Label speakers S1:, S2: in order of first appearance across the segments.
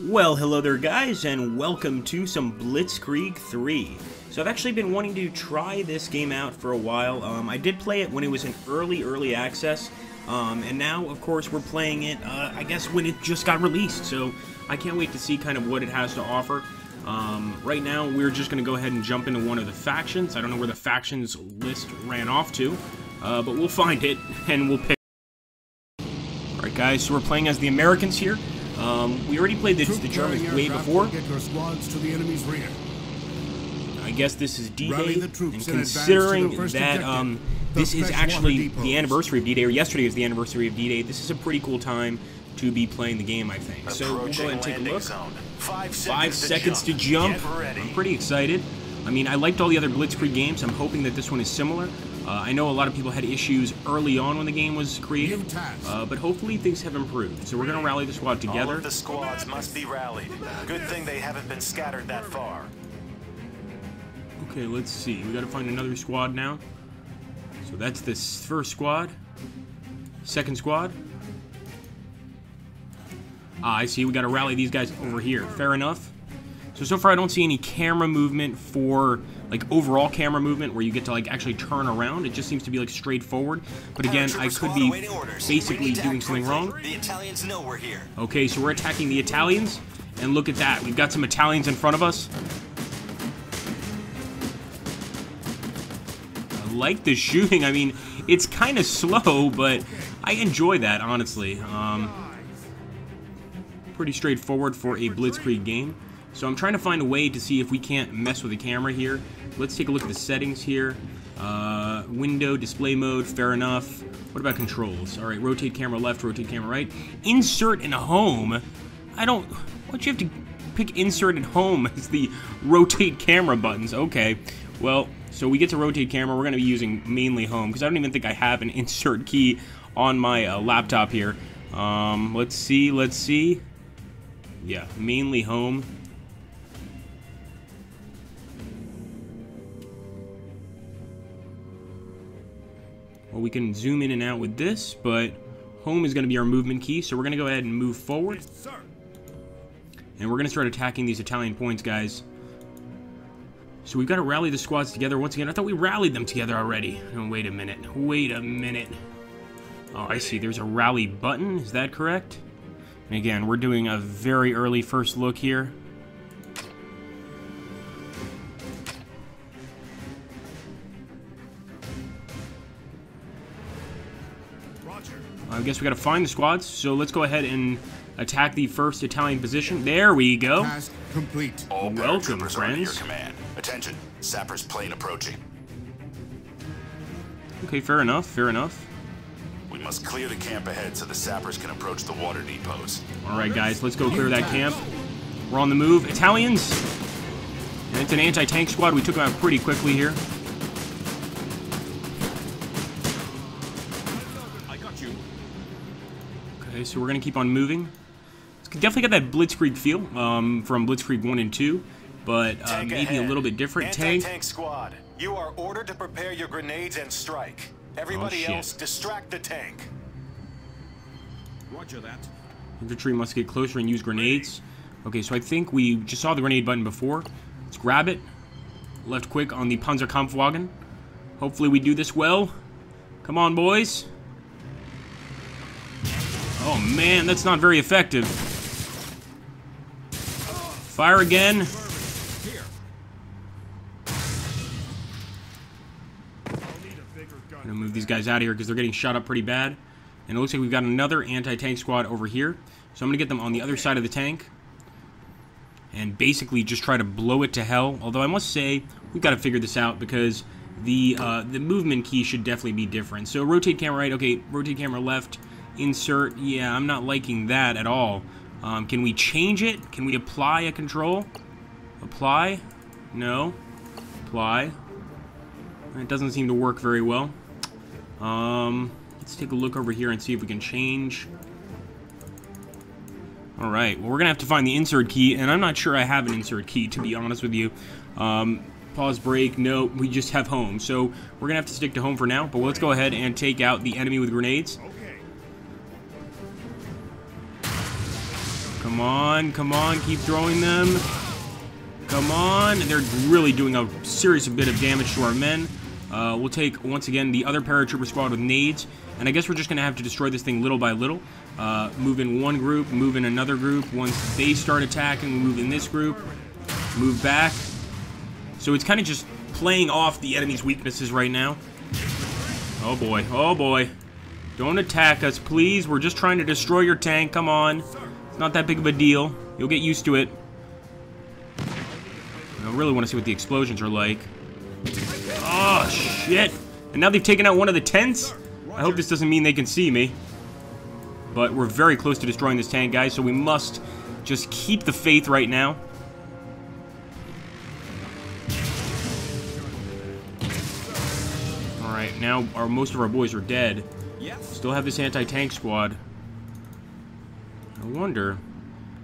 S1: Well, hello there guys, and welcome to some Blitzkrieg 3. So I've actually been wanting to try this game out for a while. I did play it when it was in early access, and now, of course, we're playing it, I guess, when it just got released. So I can't wait to see kind of what it has to offer. Right now, we're just going to go ahead and jump into one of the factions. I don't know where the factions list ran off to, but we'll find it, and we'll pick. Alright guys, so we're playing as the Americans here. We already played the Germans way before.
S2: Get your squads to the enemy's rear.
S1: I guess this is D-Day, and considering that this is actually the anniversary of D-Day, or yesterday was the anniversary of D-Day, this is a pretty cool time to be playing the game, I think. So we'll go ahead and take a look. 5 seconds to jump. I'm pretty excited. I mean, I liked all the other Blitzkrieg games. I'm hoping that this one is similar. I know a lot of people had issues early on when the game was created, but hopefully things have improved. So we're going to rally the squad together.
S3: All of the squads must be rallied. Good thing they haven't been scattered that far.
S1: Okay, let's see. We got to find another squad now. So that's this first squad. Second squad. Ah, I see. We got to rally these guys over here. Fair enough. So far I don't see any camera movement for, like, overall camera movement where you get to, like, actually turn around. It just seems to be, like, straightforward. But again, I could be basically doing something wrong.
S3: The Italians know we're here.
S1: Okay, so we're attacking the Italians. And look at that. We've got some Italians in front of us. I like the shooting. I mean, it's kind of slow, but I enjoy that, honestly. Pretty straightforward for a Blitzkrieg game. So I'm trying to find a way to see if we can't mess with the camera here. Let's take a look at the settings here. Window, display mode, fair enough. What about controls? Alright, rotate camera left, rotate camera right. Insert and home? Why'd you have to pick insert and home as the rotate camera buttons? Okay, well, so we get to rotate camera. We're going to be using mainly home, because I don't even think I have an insert key on my laptop here. Let's see. Yeah, mainly home. Well, we can zoom in and out with this, but home is going to be our movement key, so we're going to go ahead and move forward. And we're going to start attacking these Italian points, guys. So we've got to rally the squads together once again. I thought we rallied them together already. Oh, wait a minute. Oh, I see. There's a rally button. Is that correct? And again, we're doing a very early first look here. I guess we got to find the squads, so let's go ahead and attack the first Italian position. There we go.
S2: Task complete.
S3: All
S1: welcome,
S3: paratroopers are under your
S1: friends.
S3: command. Attention, Sapper's plane approaching.
S1: Okay, fair enough.
S3: We must clear the camp ahead so the Sappers can approach the water depots.
S1: Alright, guys, let's go clear that camp. We're on the move. Italians! And it's an anti-tank squad. We took them out pretty quickly here. Okay, so we're going to keep on moving. It's definitely got that Blitzkrieg feel from Blitzkrieg 1 and 2, but maybe a little bit different.
S3: Anti-tank squad, you are ordered to prepare your grenades and strike. Everybody else, distract the tank.
S2: Roger that.
S1: Infantry must get closer and use grenades. Okay, so I think we just saw the grenade button before. Let's grab it. Left quick on the Panzerkampfwagen. Hopefully we do this well. Come on, boys. Oh man, that's not very effective. Fire again. I'm gonna move these guys out of here because they're getting shot up pretty bad. And it looks like we've got another anti-tank squad over here. So I'm gonna get them on the other side of the tank and basically just try to blow it to hell. Although I must say, we've got to figure this out because the movement key should definitely be different. So rotate camera right, okay, rotate camera left. Insert, yeah, I'm not liking that at all. Can we change it? Can we apply a control? Apply? No. Apply. It doesn't seem to work very well. Let's take a look over here and see if we can change. Alright, well, we're gonna have to find the insert key, and I'm not sure I have an insert key, to be honest with you. Pause, break, no, we just have home. So we're gonna have to stick to home for now, but let's go ahead and take out the enemy with grenades. Come Come on, come on, keep throwing them. Come on. They're really doing a serious bit of damage to our men. We'll take, once again, the other paratrooper squad with nades. And I guess we're just going to have to destroy this thing little by little. Move in one group, move in another group. Once they start attacking, we move in this group. Move back. So it's kind of just playing off the enemy's weaknesses right now. Oh boy, oh boy. Don't attack us, please. We're just trying to destroy your tank. Come on. It's not that big of a deal. You'll get used to it. I really want to see what the explosions are like. Oh, shit. And now they've taken out one of the tents? I hope this doesn't mean they can see me. But we're very close to destroying this tank, guys, so we must just keep the faith right now. Alright, now most of our boys are dead. Still have this anti-tank squad. I wonder...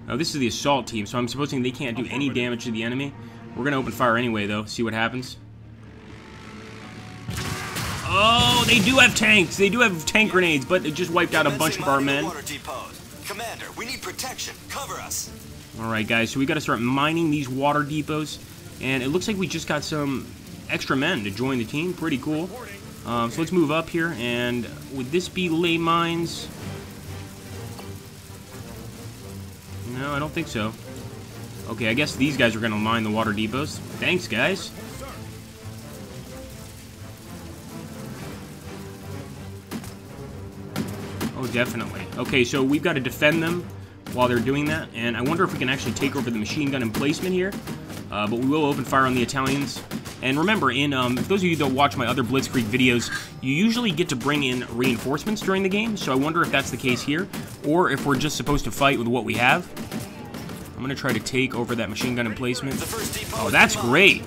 S1: Oh, this is the assault team, so I'm supposing they can't do any damage to the enemy. We're going to open fire anyway, though. See what happens. Oh, they do have tanks. They do have tank grenades, but it just wiped out a bunch of our men.
S3: Commander, we need protection. Cover us.
S1: Alright, guys, so we got to start mining these water depots. And it looks like we just got some extra men to join the team. Pretty cool. So let's move up here. And would this be ley mines? No, I don't think so. Okay, I guess these guys are going to mine the water depots. Thanks, guys. Oh, definitely. Okay, so we've got to defend them while they're doing that. And I wonder if we can actually take over the machine gun emplacement here. But we will open fire on the Italians. And remember, for those of you that watch my other Blitzkrieg videos, you usually get to bring in reinforcements during the game. So I wonder if that's the case here, or if we're just supposed to fight with what we have. I'm going to try to take over that machine gun emplacement. Oh, that's great.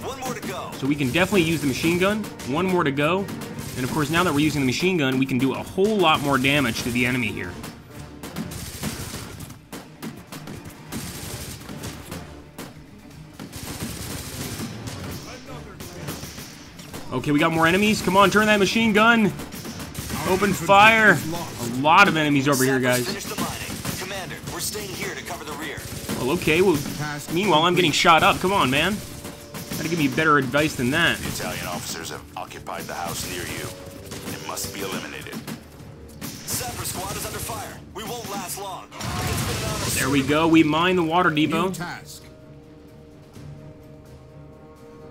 S1: So we can definitely use the machine gun. One more to go. And of course, now that we're using the machine gun, we can do a whole lot more damage to the enemy here. Okay, we got more enemies. Come on, turn that machine gun. Open fire. A lot of enemies over here, guys.
S3: Commander, we're staying here to cover the rear.
S1: Well, okay. Well, meanwhile, I'm getting shot up. Come on, man. Gotta give me better advice than that.
S4: The Italian officers have occupied the house near you. It must be eliminated.
S3: Sapper squad is under fire. We won't last long.
S1: There we go. We mine the water depot.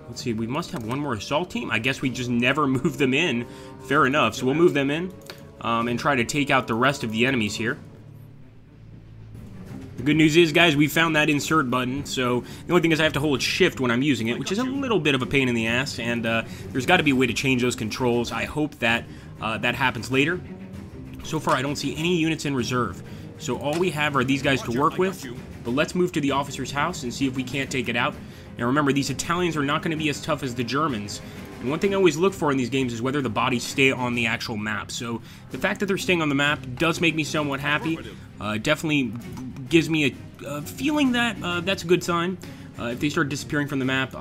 S1: Let's see. We must have one more assault team. I guess we just never move them in. Fair enough. So we'll move them in and try to take out the rest of the enemies here. The good news is, guys, we found that insert button, so the only thing is I have to hold shift when I'm using it, which is a little bit of a pain in the ass, and there's got to be a way to change those controls. I hope that that happens later. So far, I don't see any units in reserve, so all we have are these guys to work with, but let's move to the officer's house and see if we can't take it out. Now remember, these Italians are not going to be as tough as the Germans. And one thing I always look for in these games is whether the bodies stay on the actual map. So the fact that they're staying on the map does make me somewhat happy. Definitely gives me a feeling that that's a good sign. If they start disappearing from the map,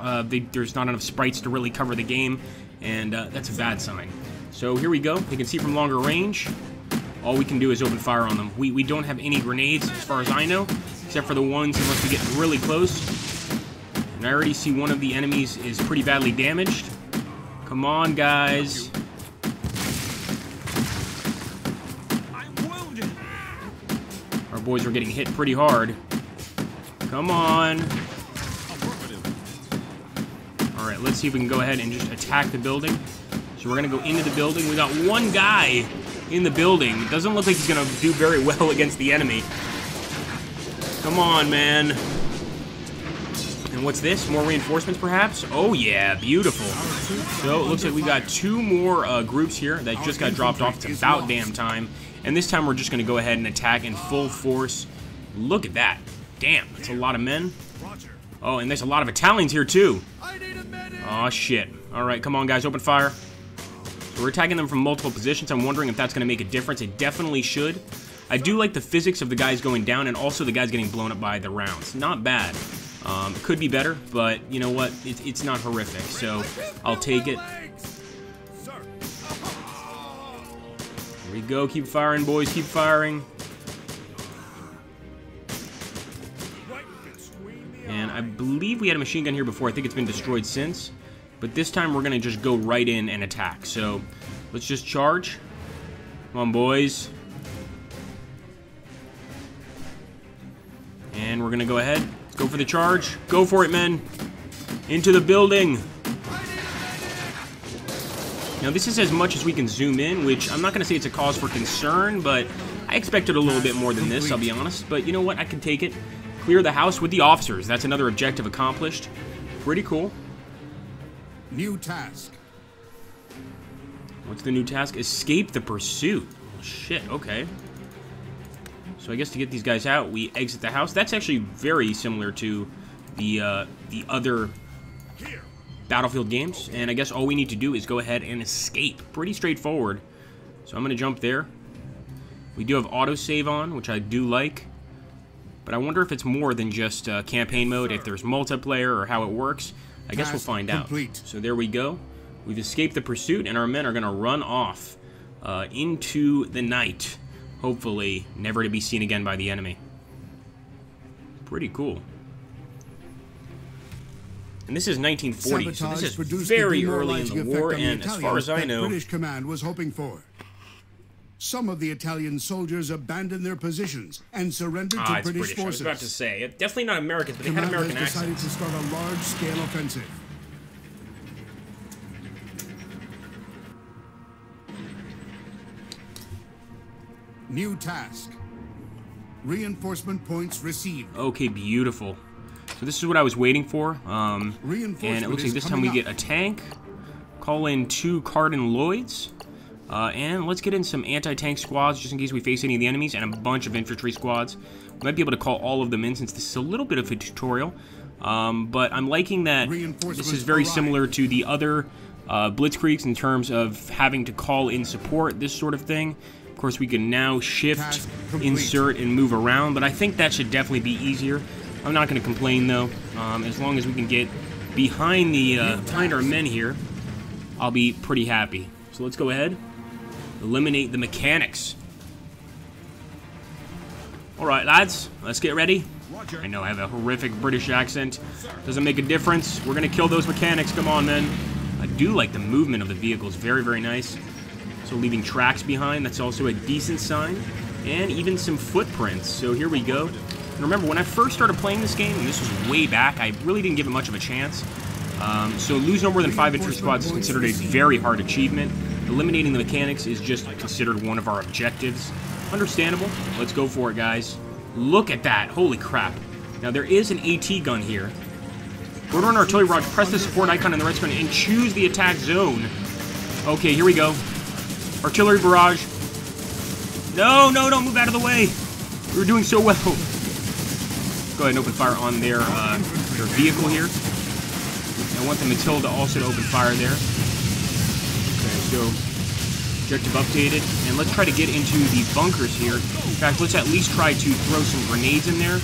S1: there's not enough sprites to really cover the game, and that's a bad sign. So here we go. You can see from longer range. All we can do is open fire on them. We don't have any grenades, as far as I know, except for the ones unless we get really close. And I already see one of the enemies is pretty badly damaged. Come on, guys. Our boys are getting hit pretty hard. Come on. Alright, let's see if we can go ahead and just attack the building. So we're going to go into the building. We got one guy in the building. It doesn't look like he's going to do very well against the enemy. Come on, man. And what's this? More reinforcements, perhaps? Oh, yeah. Beautiful. So it looks like we got two more groups here that just got dropped off. It's about damn time. And this time we're just going to go ahead and attack in full force. Look at that. Damn, that's a lot of men. Oh, and there's a lot of Italians here, too. Oh, shit. All right, come on, guys. Open fire. So we're attacking them from multiple positions. I'm wondering if that's going to make a difference. It definitely should. I do like the physics of the guys going down and also the guys getting blown up by the rounds. Not bad. It could be better, but you know what? It's not horrific, so I'll take it. Here we go. Keep firing, boys. Keep firing. I believe we had a machine gun here before. I think it's been destroyed since. But this time we're going to just go right in and attack. So let's just charge. Come on, boys. And we're going to go ahead. Let's go for the charge. Go for it, men. Into the building. Now, this is as much as we can zoom in, which I'm not going to say it's a cause for concern, but I expected a little bit more than this, I'll be honest. But you know what? I can take it. Clear the house with the officers. That's another objective accomplished. Pretty cool.
S2: New task.
S1: What's the new task? Escape the pursuit. Oh, shit, okay. So I guess to get these guys out, we exit the house. That's actually very similar to the other Battlefield games. And I guess all we need to do is go ahead and escape. Pretty straightforward. So I'm going to jump there. We do have autosave on, which I do like. But I wonder if it's more than just campaign mode, if there's multiplayer or how it works. I guess we'll find out. So there we go. We've escaped the pursuit, and our men are going to run off into the night. Hopefully, never to be seen again by the enemy. Pretty cool. And this is 1940, so this is very early in the war, and as far as I know,
S2: British command was hoping for. Some of the Italian soldiers abandoned their positions and surrendered to British forces.
S1: I was about to say, definitely not Americans, but they had American accents.
S2: Decided to start a large-scale offensive. New task. Reinforcement points received.
S1: Okay, beautiful. So this is what I was waiting for. And it looks like this time we get a tank. Call in 2 Cardin Lloyds. And let's get in some anti-tank squads just in case we face any of the enemies, and a bunch of infantry squads. We might be able to call all of them in since this is a little bit of a tutorial. But I'm liking that this is very similar to the other Blitzkriegs in terms of having to call in support, this sort of thing. Of course, we can now shift, insert, and move around, but I think that should definitely be easier. I'm not going to complain, though. As long as we can get behind our men here, I'll be pretty happy. So let's go ahead. Eliminate the mechanics. Alright, lads. Let's get ready. I know I have a horrific British accent. Doesn't make a difference. We're going to kill those mechanics. Come on, men. I do like the movement of the vehicles. Very, very nice. So leaving tracks behind. That's also a decent sign. And even some footprints. So here we go. And remember, when I first started playing this game, and this was way back, I really didn't give it much of a chance. So lose no more than 5 infantry squads is considered a very hard achievement. Eliminating the mechanics is just considered one of our objectives. Understandable. Let's go for it, guys. Look at that. Holy crap. Now, there is an AT gun here. Order an artillery barrage. Press the support icon in the right screen and choose the attack zone. Okay, here we go. Artillery barrage. No, no, don't move out of the way. We were doing so well. Go ahead and open fire on their vehicle here. I want the Matilda also to open fire there. Okay, so objective updated. And let's try to get into the bunkers here. In fact, let's at least try to throw some grenades in there.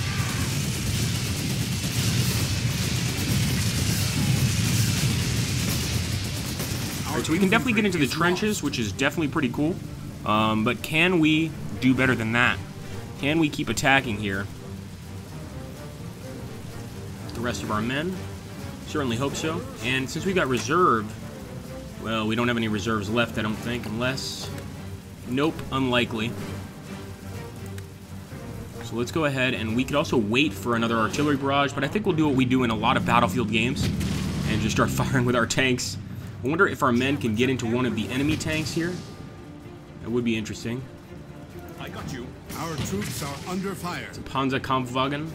S1: Alright, so we can definitely get into the trenches, which is definitely pretty cool. But can we do better than that? Can we keep attacking here? The rest of our men? Certainly hope so. And since we got reserve, well, we don't have any reserves left, I don't think, unless... Nope, unlikely. So let's go ahead, and we could also wait for another artillery barrage, but I think we'll do what we do in a lot of Battlefield games, and just start firing with our tanks. I wonder if our men can get into one of the enemy tanks here. That would be interesting.
S2: I got you. Our troops are under fire.
S1: It's a Panzerkampfwagen.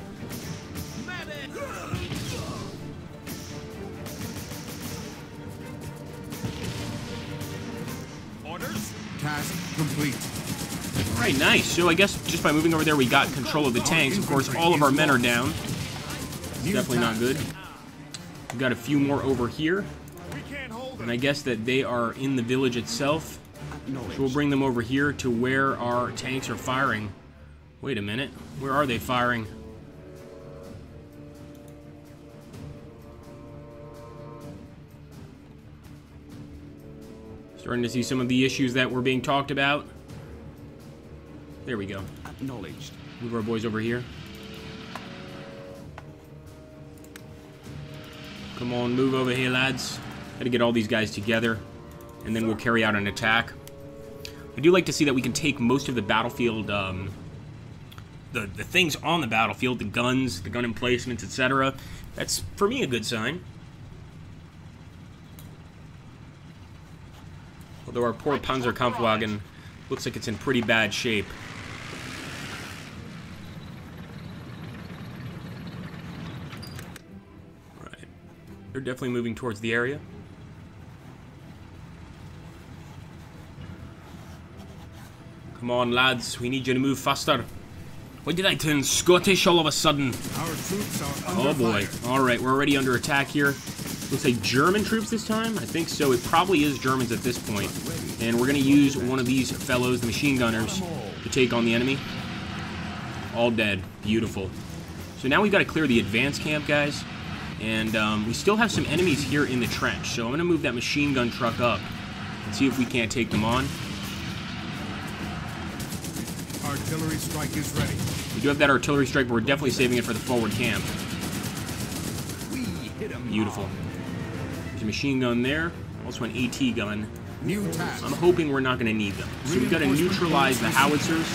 S2: Task complete.
S1: Alright, nice. So I guess just by moving over there, we got control of the tanks. Of course, all of our men are down. It's definitely not good. We've got a few more over here. And I guess that they are in the village itself. So we'll bring them over here to where our tanks are firing. Wait a minute. Where are they firing? Starting to see some of the issues that were being talked about. There we go.
S2: Acknowledged.
S1: Move our boys over here. Come on, move over here, lads. Gotta get all these guys together, and then we'll carry out an attack. I do like to see that we can take most of the battlefield, the things on the battlefield, the guns, the gun emplacements, etc. That's, for me, a good sign. Although our poor Panzerkampfwagen looks like it's in pretty bad shape. Right. They're definitely moving towards the area. Come on, lads. We need you to move faster. Why did I turn Scottish all of a sudden?
S2: Our troops are under
S1: Oh boy.
S2: fire.
S1: Alright, we're already under attack here. Looks like German troops this time? I think so. It probably is Germans at this point. And we're going to use one of these fellows, the machine gunners, to take on the enemy. All dead. Beautiful. So now we've got to clear the advance camp, guys. And we still have some enemies here in the trench. So I'm going to move that machine gun truck up and see if we can't take them on.
S2: Artillery strike is ready.
S1: We do have that artillery strike, but we're definitely saving it for the forward camp. Beautiful. There's a machine gun there. Also an AT gun.
S2: New task.
S1: I'm hoping we're not going to need them. So we've got to neutralize the howitzers.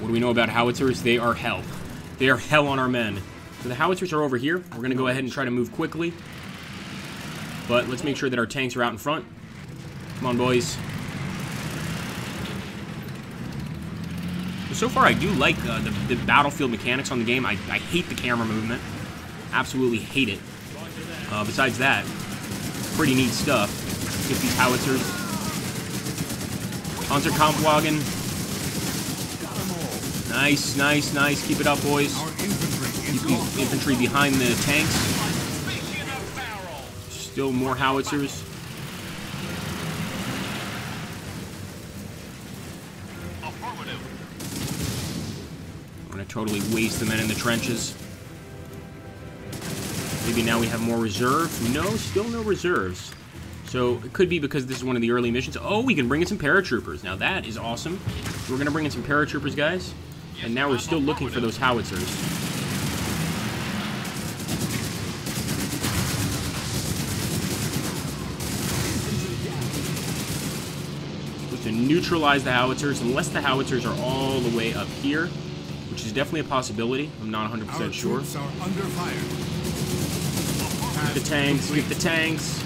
S1: What do we know about howitzers? They are hell. They are hell on our men. So the howitzers are over here. We're going to go ahead and try to move quickly. But let's make sure that our tanks are out in front. Come on, boys. So far, I do like the battlefield mechanics on the game. I hate the camera movement. Absolutely hate it. Besides that, pretty neat stuff. Get these howitzers. Panzerkampfwagen. Nice, nice, nice. Keep it up, boys. Keep the infantry behind the tanks. Still more howitzers. We're going to totally waste the men in the trenches. Maybe now we have more reserve. No, still no reserves. So it could be because this is one of the early missions. Oh, we can bring in some paratroopers. Now that is awesome. So we're going to bring in some paratroopers, guys. And now we're still looking for those howitzers. Supposed to neutralize the howitzers, unless the howitzers are all the way up here, which is definitely a possibility. I'm not 100% sure.
S2: Troops are under fire.
S1: Get the tanks, get the tanks.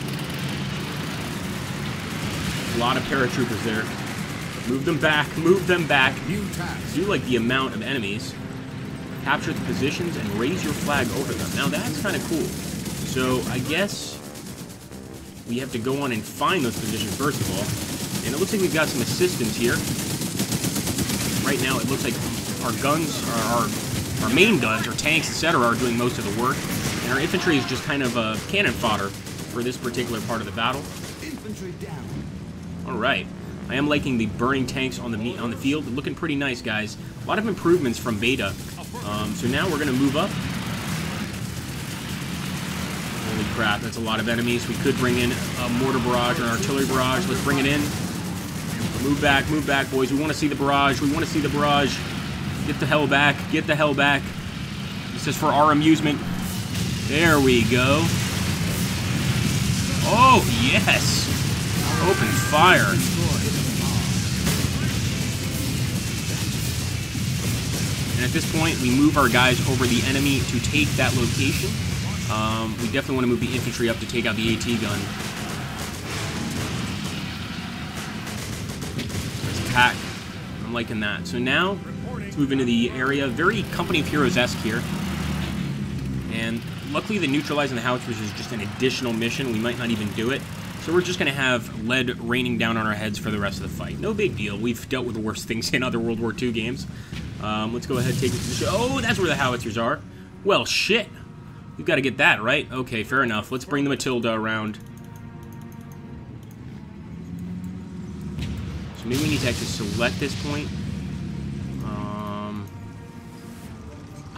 S1: A lot of paratroopers there. Move them back, move them back.
S2: New task.
S1: Do like the amount of enemies. Capture the positions and raise your flag over them. Now that's kind of cool. So I guess we have to go on and find those positions first of all. And it looks like we've got some assistance here. Right now it looks like our guns, our main guns, our tanks, etc. are doing most of the work. And our infantry is just kind of cannon fodder for this particular part of the battle.
S2: Infantry down.
S1: All right. I am liking the burning tanks on the field. Looking pretty nice, guys. A lot of improvements from beta. So now we're going to move up. Holy crap, that's a lot of enemies. We could bring in a mortar barrage or an artillery barrage. Let's bring it in. Move back, boys. We want to see the barrage. We want to see the barrage. Get the hell back. Get the hell back. This is for our amusement. There we go. Oh, yes. Open fire. And at this point, we move our guys over the enemy to take that location. We definitely want to move the infantry up to take out the AT gun. Let's attack. I'm liking that. So now, let's move into the area. Very Company of Heroes-esque here. And luckily, the neutralizing the howitzers is just an additional mission. We might not even do it. So we're just going to have lead raining down on our heads for the rest of the fight. No big deal. We've dealt with worse things in other World War II games. Let's go ahead and take this position. Oh, that's where the howitzers are. Well, shit. We've got to get that, right? Okay, fair enough. Let's bring the Matilda around. So maybe we need to actually select this point.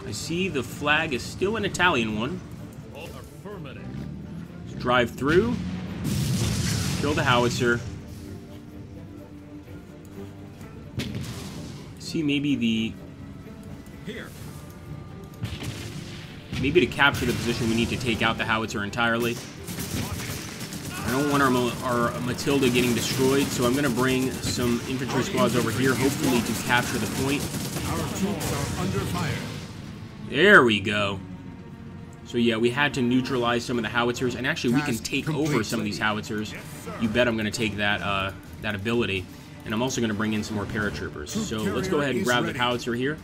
S1: I see the flag is still an Italian one. Let's drive through. Kill the howitzer. See maybe the...
S5: Here.
S1: maybe to capture the position we need to take out the howitzer entirely. I don't want our Matilda getting destroyed, so I'm going to bring some infantry squads over here, hopefully to capture the point.
S2: Our troops are under fire.
S1: There we go. So yeah, we had to neutralize some of the howitzers, and actually we can take over some of these howitzers. You bet I'm going to take that that ability. And I'm also going to bring in some more paratroopers. So let's go ahead and grab the howitzer here.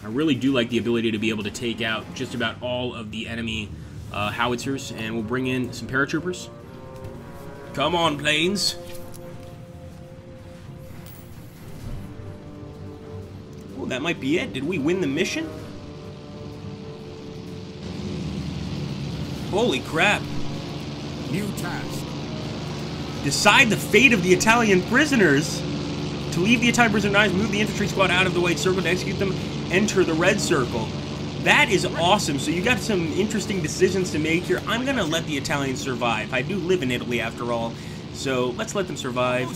S1: I really do like the ability to be able to take out just about all of the enemy howitzers, and we'll bring in some paratroopers. Come on, planes. Oh, that might be it. Did we win the mission? Holy crap.
S2: New task.
S1: Decide the fate of the Italian prisoners. To leave the Italian prisoner knives, move the infantry squad out of the white circle. To execute them, enter the red circle. That is awesome. So you got some interesting decisions to make here. I'm going to let the Italians survive. I do live in Italy after all. So let's let them survive.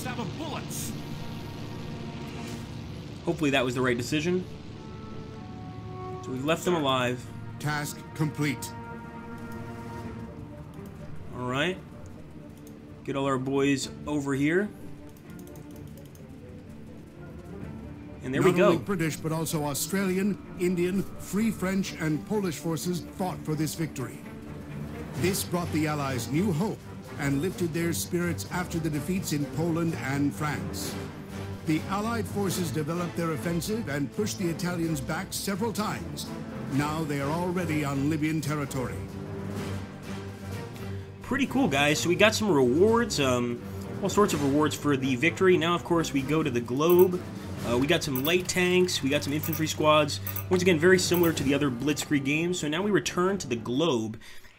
S1: Hopefully that was the right decision. So we've left them alive.
S2: Task complete.
S1: Alright. Get all our boys over here. And there we go.
S2: Not only British, but also Australian, Indian, Free French, and Polish forces fought for this victory. This brought the Allies new hope and lifted their spirits after the defeats in Poland and France. The Allied forces developed their offensive and pushed the Italians back several times. Now they are already on Libyan territory.
S1: Pretty cool, guys. So we got some rewards, all sorts of rewards for the victory. Now, of course, we go to the globe. We got some light tanks, we got some infantry squads. Once again, very similar to the other Blitzkrieg games. So now we return to the globe.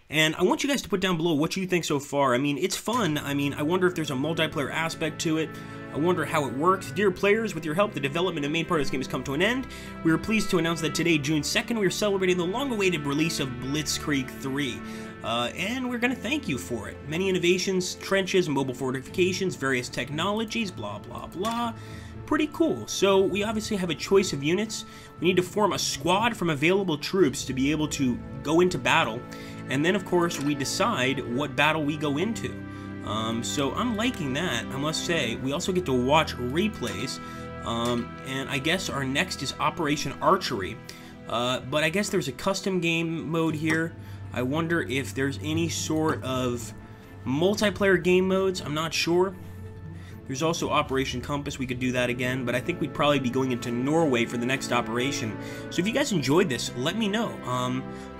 S1: And I want you guys to put down below what you think so far. I mean, it's fun. I mean, I wonder if there's a multiplayer aspect to it. I wonder how it works. Dear players, with your help, the development and main part of this game has come to an end. We are pleased to announce that today, June 2nd, we are celebrating the long-awaited release of Blitzkrieg 3. And we're going to thank you for it. Many innovations, trenches, mobile fortifications, various technologies, blah, blah, blah. Pretty cool. So we obviously have a choice of units. We need to form a squad from available troops to be able to go into battle. And then, of course, we decide what battle we go into. So I'm liking that, I must say. We also get to watch replays. And I guess our next is Operation Archery. But I guess there's a custom game mode here. I wonder if there's any sort of multiplayer game modes. I'm not sure. There's also Operation Compass. We could do that again, but I think we'd probably be going into Norway for the next operation. So if you guys enjoyed this, let me know.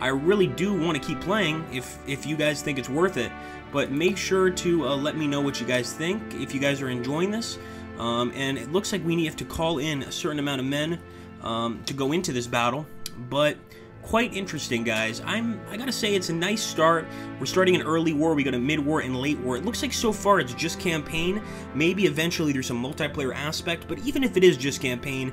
S1: I really do want to keep playing if you guys think it's worth it, but make sure to let me know what you guys think, if you guys are enjoying this. And it looks like we have to call in a certain amount of men to go into this battle, but quite interesting, guys. I gotta say, it's a nice start. We're starting an early war, we go to mid-war and late war. It looks like so far it's just campaign. Maybe eventually there's some multiplayer aspect, but even if it is just campaign,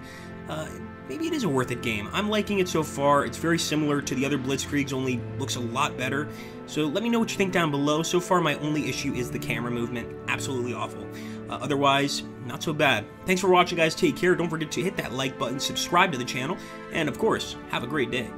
S1: maybe it is a worth it game. I'm liking it so far. It's very similar to the other Blitzkriegs, only looks a lot better. So let me know what you think down below. So far, my only issue is the camera movement. Absolutely awful. Otherwise, not so bad. Thanks for watching, guys. Take care. Don't forget to hit that like button, subscribe to the channel, and of course, have a great day.